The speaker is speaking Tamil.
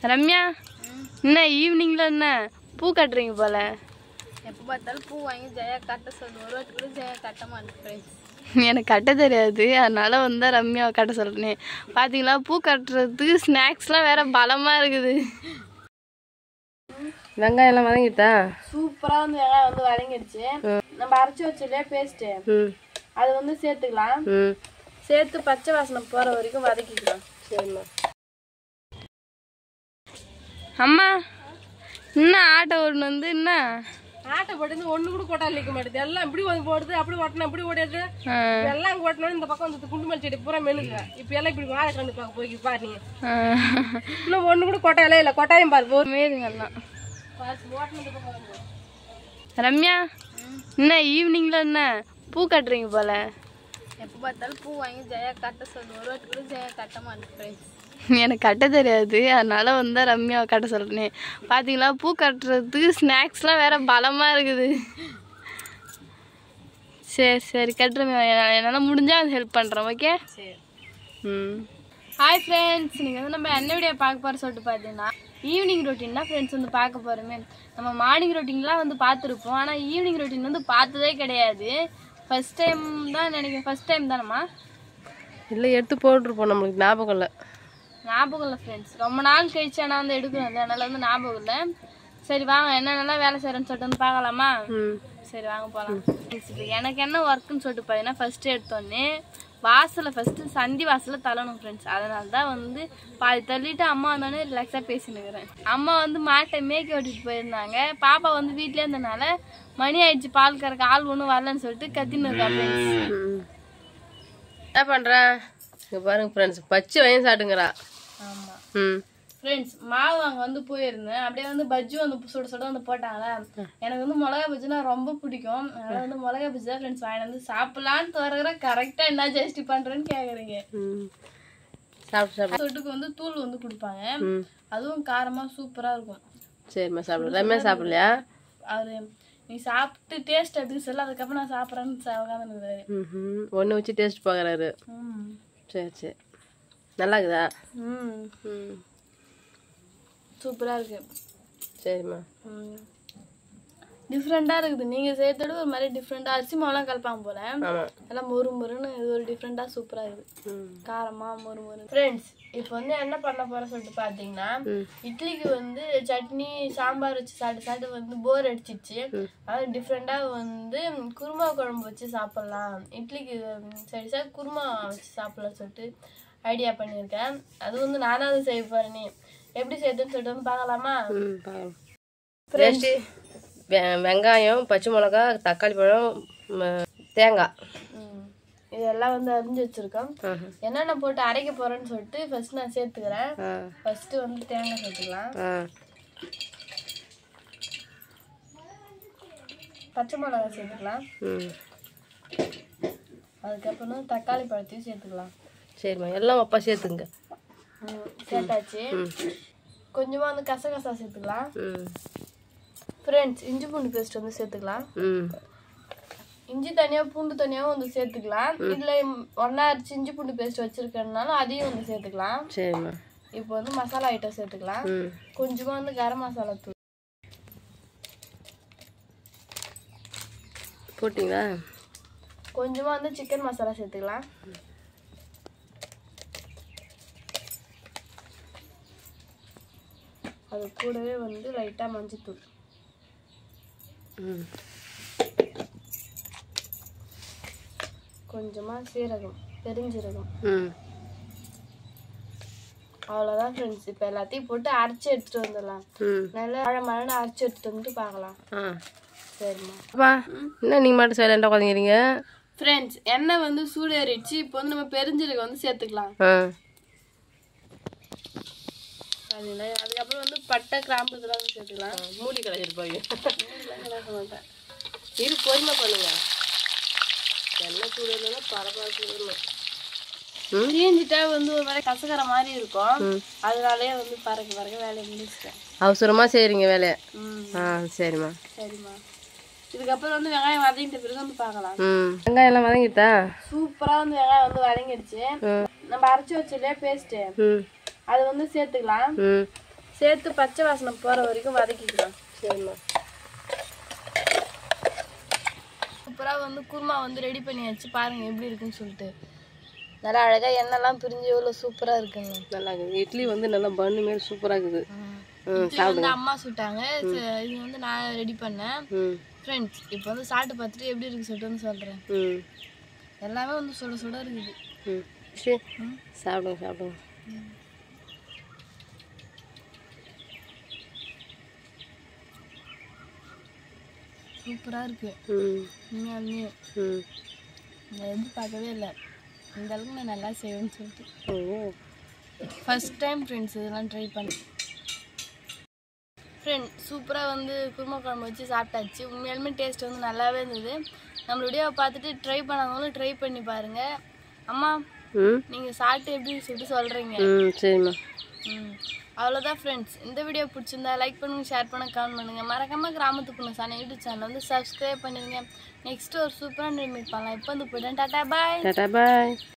ரம்யா, என்ன ஈவினிங்ல என்ன பூ கட்டுறீங்க போல? எப்போ பார்த்தாலும் பூ வாங்கி ஜெயா கட்ட சொல்லு. ஒரு வாட்டி கூட ஜெயா கட்ட மாட்டேன். எனக்கு கட்ட தெரியாது, அதனால வந்து ரம்யாவை கட்ட சொல்றேன். பாத்தீங்களா, பூ கட்டுறதுக்கு ஸ்நாக்ஸ்லாம் வேற பலமா இருக்குது. வெங்காயம் எல்லாம் வதங்கிட்டா சூப்பரா வந்து வெங்காயம் வந்து வதங்கிடுச்சு. நம்ம அரைச்சி வச்சதுல பேஸ்ட் அது வந்து சேர்த்துக்கலாம். சேர்த்து பச்சை வாசனை போற வரைக்கும் வதக்கிக்கலாம். சரிம்மா. அம்மா, என்ன ஆட்டை ஒன்று வந்து என்ன ஆட்டை போட்டு ஒண்ணு கூட கொட்டா நிக்க மாட்டேது. எல்லாம் இப்படி போடுது, அப்படி ஓட்டணும், இப்படி ஓடியாது. எல்லாம் ஓட்டணும். இந்த பக்கம் வந்து குண்டு மல்லி செடி பூரா மெனுங்க. இப்ப எல்லாம் இப்படி வாழை கண்டு பார்க்க போய் பாருங்க. இன்னும் ஒண்ணு கூட கொட்டாயில இல்ல. கொட்டாயம் பாரு மேதுங்கெல்லாம். ரம்யா, என்ன ஈவினிங்ல என்ன பூ கட்டுறீங்க போல? எப்போ பார்த்தாலும் பூ வாங்கி ஜெயா கட்ட சொல்லு. ஒரு வாட்டி கூட ஜெயா கட்ட மாட்டேன். எனக்கு கட்ட தெரியாது, அதனால வந்து ரம்யாவை கட்ட சொல்றேன். பாத்தீங்களா, பூ கட்டுறதுக்கு ஸ்நாக்ஸ்லாம் வேற பலமா இருக்குது. சரி சரி கட்டுறேன், என்னால் முடிஞ்சா அது ஹெல்ப் பண்ணுறேன். ஓகே. சரி. ஹாய் ஃப்ரெண்ட்ஸ், நீங்கள் வந்து நம்ம என்ன வீடியோ பார்க்க போகிற சொல்லிட்டு பார்த்தீங்கன்னா ஈவினிங் ரொட்டீன் தான் ஃப்ரெண்ட்ஸ் வந்து பார்க்க போகிறோமே. நம்ம மார்னிங் ரொட்டீன்லாம் வந்து பார்த்துருப்போம், ஆனால் ஈவினிங் ரொட்டீன் வந்து பார்த்ததே கிடையாது. ஃபர்ஸ்ட் டைம் தான் நினைக்கிறேன். ஃபர்ஸ்ட் டைம் தானம்மா? இல்லை, எடுத்து போட்டுருப்போம். நம்மளுக்கு ஞாபகம் இல்லை. ஞாபகம் இல்லை ஃப்ரெண்ட்ஸ், ரொம்ப நாள் கழிச்சு ஆனால் வந்து எடுக்கணும், அதனால வந்து ஞாபகம் இல்லை. சரி வாங்க, என்னென்னலாம் வேலை செய்கிறேன்னு சொல்லிட்டு வந்து பார்க்கலாமா? சரி வாங்க போகலாம். இப்போ எனக்கு என்ன ஒர்க்குன்னு சொல்லிட்டு பார்த்தீங்கன்னா, ஃபஸ்ட்டு எடுத்தோடனே வாசலை ஃபஸ்ட்டு சந்தி வாசலில் தள்ளணும் ஃப்ரெண்ட்ஸ். அதனால தான் வந்து பாதி தள்ளிட்டு அம்மா வந்தோடனே ரிலாக்ஸாக பேசினுக்கிறேன். அம்மா வந்து மாட்டை மேய்க்க ஓட்டிட்டு போயிருந்தாங்க. பாப்பா வந்து வீட்டிலே இருந்தனால மணி ஆயிடுச்சு, பால் கறக்க ஆள் ஒன்றும் வரலன்னு சொல்லிட்டு கத்தின்னு இருக்கா ஃப்ரெண்ட்ஸ். என்ன பண்ணுறேன் இங்கே பாருங்க ஃப்ரெண்ட்ஸ், பச்சை வயன் சாப்பிட்டுங்கிறா. ஆமாம் ஃப்ரெண்ட்ஸ், மாவு அங்கே வந்து போயிருந்தேன். அப்படியே வந்து பஜ்ஜி வந்து சுட சுட வந்து போட்டாங்களா. எனக்கு வந்து மிளகா பஜ்ஜினா ரொம்ப பிடிக்கும். அதனால வந்து மிளகா பஜ்ஜி தான் ஃப்ரெண்ட்ஸ் வாங்கி வந்து சாப்பிடலான்னு தோறுகிற கரெக்டாக என்ன ஜஸ்டி பண்ணுறேன்னு கேட்குறீங்க. தொட்டுக்கு வந்து தூள் வந்து கொடுப்பாங்க, அதுவும் காரமாக சூப்பராக இருக்கும். சரிம்மா சாப்பிடு. ரம்யா சாப்பிடலையா? அவரு நீ சாப்பிட்டு டேஸ்ட் எப்படி சொல்ல, அதுக்கப்புறம் நான் சாப்பிட்றேன்னு உட்காந்துருக்காரு. ஒன்று வச்சு டேஸ்ட் பார்க்குறாரு. சரி சரி, நல்லா இருக்குதா? சூப்பராக இருக்கு. சரிம்மா. டிஃப்ரெண்டாக இருக்குது. நீங்கள் சேர்த்தோட ஒரு மாதிரி டிஃப்ரெண்டாக அரிசி மாவுலாம் கலப்பாங்க போல. எல்லாம் மொறு மொறுன்னு இது ஒரு டிஃப்ரெண்டாக சூப்பராக இருக்குது. காரமாக மொறு மொறு. ஃப்ரெண்ட்ஸ், இப்போ வந்து என்ன பண்ண போகிறேன் சொல்லிட்டு பார்த்தீங்கன்னா, இட்லிக்கு வந்து சட்னி சாம்பார் வச்சு சாப்பிட்டு வந்து போர் அடிச்சிச்சு. அதாவது டிஃப்ரெண்டாக வந்து குருமா குழம்பு வச்சு சாப்பிட்லாம், இட்லிக்கு சைடிஷாக குருமா வச்சு சாப்பிட்லான்னு சொல்லிட்டு ஐடியா பண்ணியிருக்கேன். அது வந்து நானாவது செய்ய போகிறேனே, எப்படி செய்யுதுன்னு சொல்லிட்டு வந்து பார்க்கலாமா? வெங்காயம், பச்சை மிளகா, தக்காளி பழம், தேங்காய் இதெல்லாம் வந்து அரிஞ்சு வச்சிருக்கோம். என்னென்ன போட்டு அரைக்க போறேன்னு சொல்லிட்டு ஃபர்ஸ்ட் நான் சேர்த்துக்கிறேன். ஃபர்ஸ்ட் வந்து தேங்காய் சேர்த்துக்கலாம், பச்சை மிளகாய் சேர்த்துக்கலாம், அதுக்கப்புறம் தக்காளி பழத்தையும் சேர்த்துக்கலாம். சரிம்மா, எல்லாம் அப்பா சேர்த்துங்க. சேர்த்தாச்சு. கொஞ்சமா வந்து கசகசா சேர்த்துக்கலாம். ஃப்ரெண்ட்ஸ், இஞ்சி பூண்டு பேஸ்ட் வந்து சேர்த்துக்கலாம். இஞ்சி தனியா பூண்டு தனியாவும் வந்து சேர்த்துக்கலாம். இதுல ஒன்னா அரைச்சு இஞ்சி பூண்டு பேஸ்ட் வச்சிருக்கனால அதையும் வந்து சேர்த்துக்கலாம். சரிம்மா. இப்போ வந்து மசாலா ஐட்டம் சேர்த்துக்கலாம். கொஞ்சமா வந்து கரம் மசாலா தூள் போட்டிங்களா? கொஞ்சமா வந்து சிக்கன் மசாலா சேர்த்துக்கலாம். அது கூடவே வந்து லைட்டா மஞ்சத்தூள், கொஞ்சமா சீரகம், பெருஞ்சீரகம். அவ்வளோதான் ஃப்ரெண்ட்ஸ். இப்போ எல்லாத்தையும் போட்டு அரைச்சி எடுத்துட்டு வந்துடலாம். நல்லா மழை அரைச்சி எடுத்துட்டு வந்துட்டு பார்க்கலாம். சரிம்மா. என்ன நீங்கள் மட்டும் சைலண்டாக உட்காந்துக்கிறீங்க? ஃப்ரெண்ட்ஸ், எண்ணெய் வந்து சூடு ஏறிடுச்சு. இப்போ வந்து நம்ம பெருஞ்சீரகம் வந்து சேர்த்துக்கலாம். அதுக்கப்புறம் வந்து பட்டை கிராம்பு இதெல்லாம் வந்து சேர்த்துக்கலாம். மூடி கலைச்சிருப்பாங்க. கலக்க மாட்டேன். இரு, பொறுமை பண்ணுங்க. எண்ணெய் சூடு இல்லைன்னா பரபரப்பு தீஞ்சிட்டா வந்து ஒரு மாதிரி கசக்கிற மாதிரி இருக்கும். அதனாலே வந்து பறக்க வேலையை முடிச்சுட்டேன். அவசரமாக செய்கிறீங்க வேலையை? சரிம்மா. சரிம்மா. இதுக்கப்புறம் வந்து வெங்காயம் வதங்கிட்ட பிறகு வந்து பார்க்கலாம். வெங்காயம் எல்லாம் வதங்கிட்டா சூப்பராக வந்து வெங்காயம் வந்து வதங்கிடுச்சு. நம்ம அரைச்சி வச்சதுலேயே பேஸ்ட்டு அது வந்து சேர்த்துக்கலாம். சேர்த்து பச்சை வாசனை போகிற வரைக்கும் வதக்கிக்கலாம். சரிம்மா. சூப்பராக வந்து குருமா வந்து ரெடி பண்ணியாச்சு. பாருங்கள் எப்படி இருக்குன்னு சொல்லிட்டு. நல்லா அழகாக எண்ணெய்லாம் பிரிஞ்சு எவ்வளோ சூப்பராக இருக்குங்க. நல்லா இருக்குது. இட்லி வந்து நல்லா பண்ணு மாரி சூப்பராக இருக்குது. இட்லி வந்து அம்மா சுட்டாங்க. இது வந்து நான் ரெடி பண்ணேன். ஃப்ரெண்ட்ஸ் இப்போ வந்து சாப்பிட்டு பார்த்துட்டு எப்படி இருக்கு சொல்லிட்டு வந்து சொல்கிறேன். எல்லாமே வந்து சுட சுட இருக்குது. சரி சாப்பிடுங்க சாப்பிடுங்க. சூப்பராக இருக்கு. உண்மையாலுமே நான் எதிர்பார்க்கவே இல்லை இந்த அளவுக்கு நான் நல்லா செய்வேன்னு சொல்லிட்டு. ஃபர்ஸ்ட் டைம் ஃப்ரெண்ட்ஸ் இதெல்லாம் ட்ரை பண்ணேன். ஃப்ரெண்ட் சூப்பராக வந்து குருமா குழம்பு வச்சு சாப்பிட்டாச்சு. உண்மையாலுமே டேஸ்ட் வந்து நல்லாவே இருந்தது. நம்ம வீடியோவை பார்த்துட்டு ட்ரை பண்ணாதவங்களும் ட்ரை பண்ணி பாருங்கள். அம்மா நீங்கள் சாப்பிட்டு எப்படி சொல்லிட்டு சொல்கிறீங்க. சரிம்மா. அவ்வளோதான் ஃப்ரெண்ட்ஸ். இந்த வீடியோ பிடிச்சிருந்தா லைக் பண்ணுங்கள், ஷேர் பண்ணுங்கள், கமெண்ட் பண்ணுங்கள். மறக்காமல் கிராமத்து பொண்ணு சாணம் யூடியூப் சேனல் வந்து சப்ஸ்கிரைப் பண்ணிடுங்க. நெக்ஸ்ட்டு ஒரு சூப்பரான மீட் பண்ணலாம். இப்போ வந்து போய்ட்டேன். டாட்டா பாய். டாட்டா பாய்.